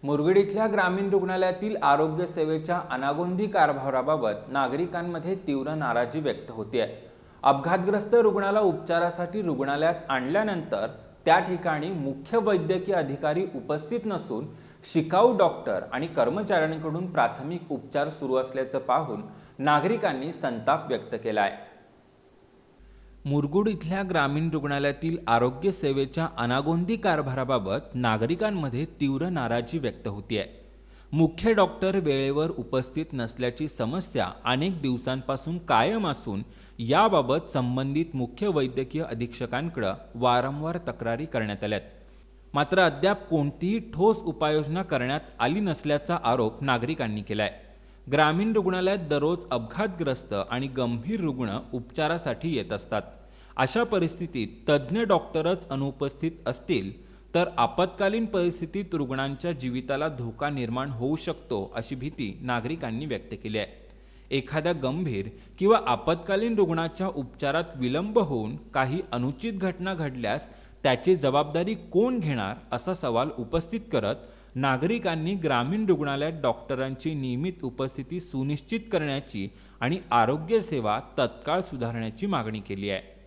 मुरगुड इथल्या ग्रामीण रुग्णालयातील आरोग्य सेवेच्या अनागोंदी कारभाराबाबत नागरिकांमध्ये तीव्र नाराजी व्यक्त होते आहे। अपघातग्रस्त रुग्णाला उपचारासाठी रुग्णालयात आणल्यानंतर त्या ठिकाणी मुख्य वैद्यकीय अधिकारी उपस्थित नसून शिकाऊ डॉक्टर आणि कर्मचाऱ्यांकडून प्राथमिक उपचार सुरू असल्याचं पाहून नागरिकांनी संताप व्यक्त केला आहे। मुरगुड इथल्या ग्रामीण रुग्णालयातील आरोग्य सेवेच्या अनागोंदी कारभाराबाबत नागरिकांमध्ये तीव्र नाराजी व्यक्त होते। मुख्य डॉक्टर वेळेवर उपस्थित नसल्याची समस्या अनेक दिवसांपासून कायम असून याबाबत संबंधित मुख्य वैद्यकीय अधीक्षकांकडे वारंवार तक्रारी करण्यात आल्यात, मात्र अद्याप कोणतीही ठोस उपाययोजना करण्यात आली नसल्याचा आरोप नागरिकांनी केलाय। ग्रामीण रुग्णालयात दररोज अपघातग्रस्त आणि गंभीर रुग्ण उपचारासाठी येत असतात। अशा परिस्थितीत तज्ज्ञ डॉक्टरच अनुपस्थित असतील तर आपत्कालीन परिस्थितीत रुग्णांच्या जीविताला धोका निर्माण होऊ शकतो अशी भीती नागरिकांनी व्यक्त केली आहे। एखाद्या गंभीर किंवा आपत्कालीन रुग्णाच्या उपचारात विलंब होऊन काही अनुचित घटना घडल्यास त्याची जबाबदारी कोण घेणार असा सवाल उपस्थित करत नागरिकांनी ग्रामीण रुग्णालयात डॉक्टरांची नियमित उपस्थिती सुनिश्चित करण्याची आणि आरोग्य सेवा तत्काळ सुधारण्याची मागणी केली आहे।